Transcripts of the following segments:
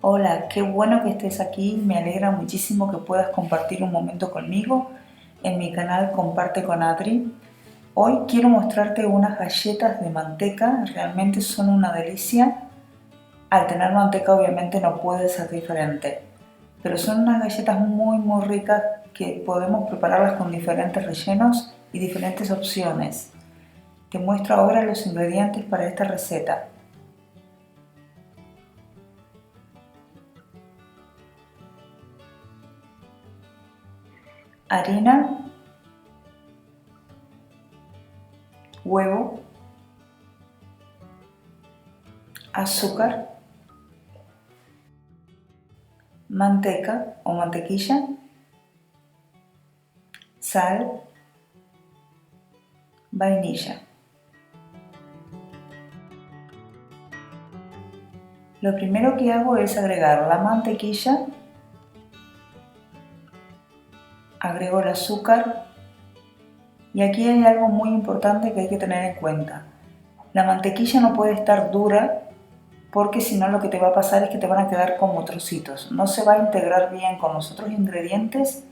Hola, qué bueno que estés aquí, me alegra muchísimo que puedas compartir un momento conmigo en mi canal Comparte con Adri. Hoy quiero mostrarte unas galletas de manteca, realmente son una delicia. Al tener manteca obviamente no puede ser diferente, pero son unas galletas muy ricas que podemos prepararlas con diferentes rellenos y diferentes opciones. Te muestro ahora los ingredientes para esta receta. Harina, huevo, azúcar, manteca o mantequilla, sal, vainilla. Lo primero que hago es agregar la mantequilla, agrego el azúcar y aquí hay algo muy importante que hay que tener en cuenta. La mantequilla no puede estar dura porque si no lo que te va a pasar es que te van a quedar como trocitos. No se va a integrar bien con los otros ingredientes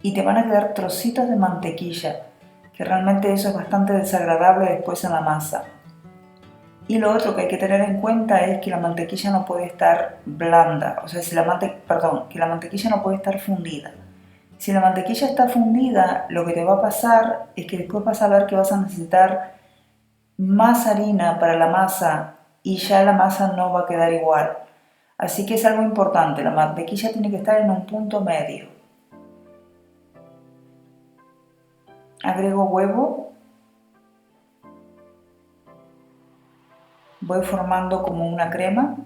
y te van a quedar trocitos de mantequilla, que realmente eso es bastante desagradable después en la masa. Y lo otro que hay que tener en cuenta es que la mantequilla no puede estar blanda, o sea, que la mantequilla no puede estar fundida. Si la mantequilla está fundida, lo que te va a pasar es que después vas a ver que vas a necesitar más harina para la masa y ya la masa no va a quedar igual. Así que es algo importante, la mantequilla tiene que estar en un punto medio. Agrego huevo, voy formando como una crema.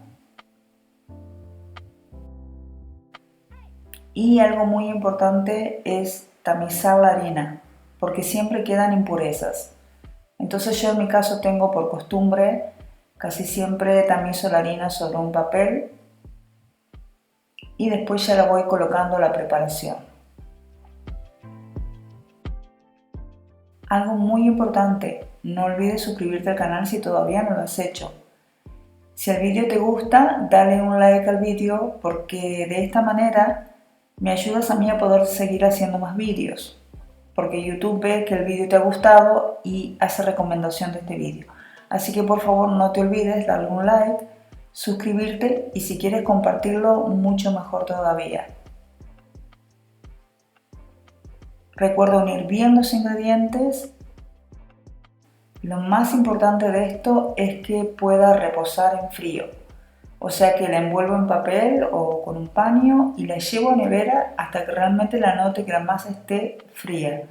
Y algo muy importante es tamizar la harina, porque siempre quedan impurezas. Entonces yo en mi caso tengo por costumbre, casi siempre tamizo la harina sobre un papel y después ya la voy colocando a la preparación. Algo muy importante, no olvides suscribirte al canal si todavía no lo has hecho. Si el vídeo te gusta, dale un like al vídeo porque de esta manera me ayudas a mí a poder seguir haciendo más vídeos, porque YouTube ve que el vídeo te ha gustado y hace recomendación de este vídeo. Así que por favor no te olvides darle un like, suscribirte y si quieres compartirlo mucho mejor todavía. Recuerda unir bien los ingredientes. Lo más importante de esto es que pueda reposar en frío. O sea que la envuelvo en papel o con un paño y la llevo a nevera hasta que realmente la note que la masa esté fría.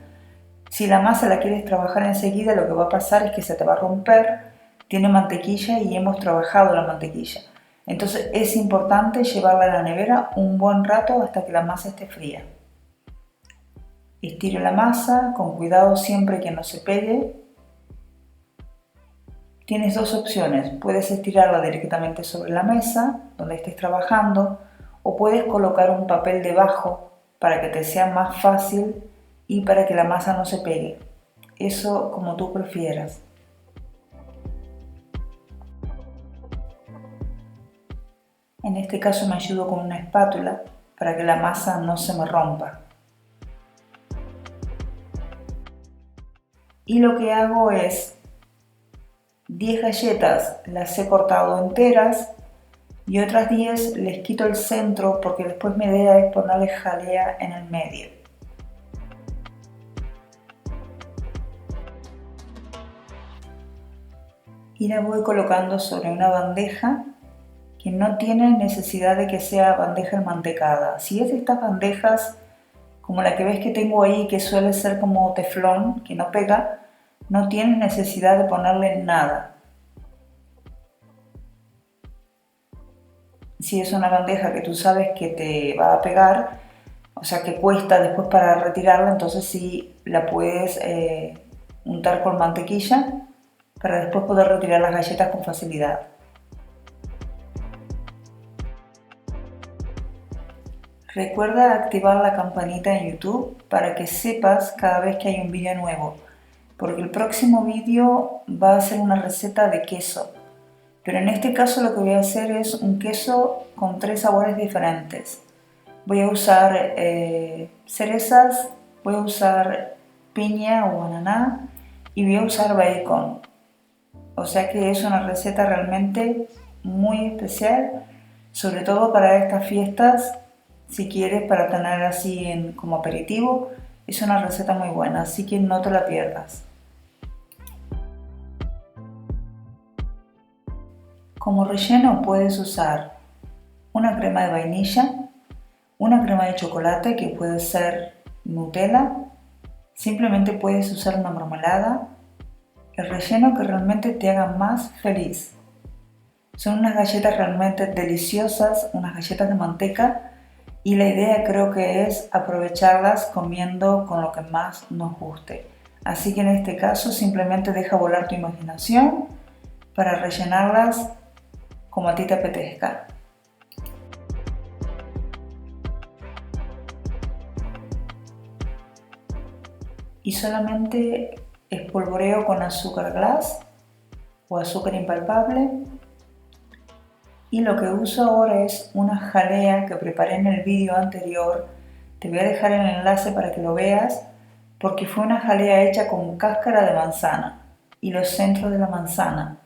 Si la masa la quieres trabajar enseguida, lo que va a pasar es que se te va a romper, tiene mantequilla y hemos trabajado la mantequilla. Entonces es importante llevarla a la nevera un buen rato hasta que la masa esté fría. Estiro la masa, con cuidado siempre que no se pegue. Tienes dos opciones, puedes estirarla directamente sobre la mesa donde estés trabajando o puedes colocar un papel debajo para que te sea más fácil y para que la masa no se pegue. Eso como tú prefieras. En este caso me ayudo con una espátula para que la masa no se me rompa. Y lo que hago es 10 galletas las he cortado enteras y otras 10 les quito el centro porque después mi idea es ponerle jalea en el medio. Y la voy colocando sobre una bandeja que no tiene necesidad de que sea bandeja enmantecada. Si es de estas bandejas como la que ves que tengo ahí, que suele ser como teflón, que no pega, no tienes necesidad de ponerle nada. Si es una bandeja que tú sabes que te va a pegar, o sea que cuesta después para retirarla, entonces sí la puedes untar con mantequilla para después poder retirar las galletas con facilidad. Recuerda activar la campanita en YouTube para que sepas cada vez que hay un vídeo nuevo, porque el próximo vídeo va a ser una receta de queso. Pero en este caso lo que voy a hacer es un queso con 3 sabores diferentes. Voy a usar cerezas, voy a usar piña o ananá y voy a usar bacon. O sea que es una receta realmente muy especial, sobre todo para estas fiestas, si quieres para tener así como aperitivo, es una receta muy buena, así que no te la pierdas. Como relleno puedes usar una crema de vainilla, una crema de chocolate que puede ser Nutella, simplemente puedes usar una mermelada, el relleno que realmente te haga más feliz. Son unas galletas realmente deliciosas, unas galletas de manteca, y la idea creo que es aprovecharlas comiendo con lo que más nos guste. Así que en este caso simplemente deja volar tu imaginación para rellenarlas como a ti te apetezca. Y solamente espolvoreo con azúcar glass o azúcar impalpable. Y lo que uso ahora es una jalea que preparé en el vídeo anterior. Te voy a dejar el enlace para que lo veas, porque fue una jalea hecha con cáscara de manzana y los centros de la manzana.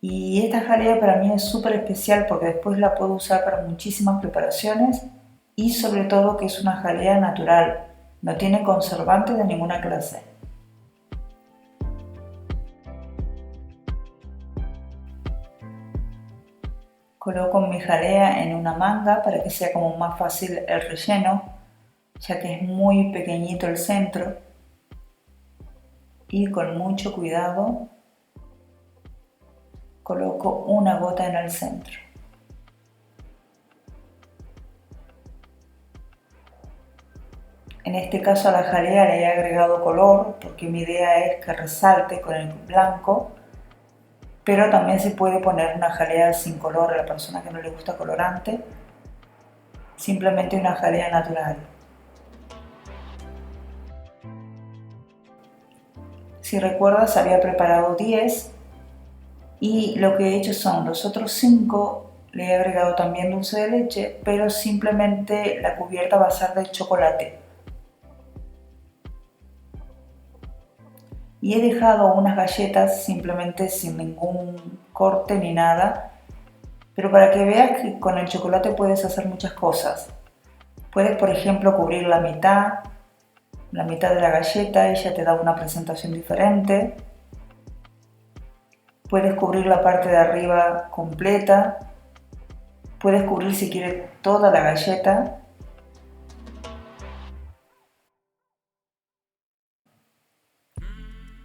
Y esta jalea para mí es súper especial porque después la puedo usar para muchísimas preparaciones y sobre todo que es una jalea natural, no tiene conservantes de ninguna clase. Coloco mi jalea en una manga para que sea como más fácil el relleno, ya que es muy pequeñito el centro, y con mucho cuidado coloco una gota en el centro. En este caso a la jalea le he agregado color porque mi idea es que resalte con el blanco, pero también se puede poner una jalea sin color a la persona que no le gusta colorante, simplemente una jalea natural. Si recuerdas, había preparado 10 y lo que he hecho son los otros 5, le he agregado también dulce de leche, pero simplemente la cubierta va a ser de chocolate. Y he dejado unas galletas simplemente sin ningún corte ni nada, pero para que veas que con el chocolate puedes hacer muchas cosas. Puedes, por ejemplo, cubrir la mitad de la galleta y ya te da una presentación diferente. Puedes cubrir la parte de arriba completa. Puedes cubrir si quieres toda la galleta.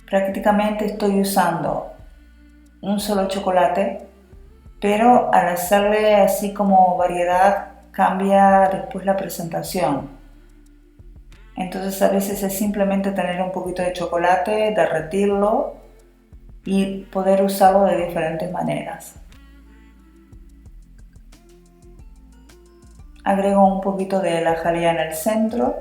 Prácticamente estoy usando un solo chocolate, pero al hacerle así como variedad cambia después la presentación. Entonces a veces es simplemente tener un poquito de chocolate, derretirlo y poder usarlo de diferentes maneras. Agrego un poquito de la jalea en el centro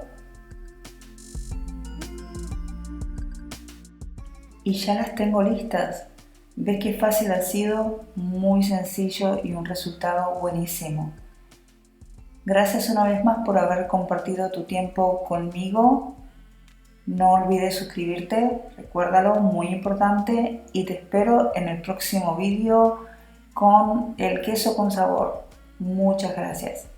y ya las tengo listas. ¿Ves qué fácil ha sido? Muy sencillo y un resultado buenísimo. Gracias una vez más por haber compartido tu tiempo conmigo. No olvides suscribirte, recuérdalo, muy importante, y te espero en el próximo vídeo con el queso con sabor. Muchas gracias.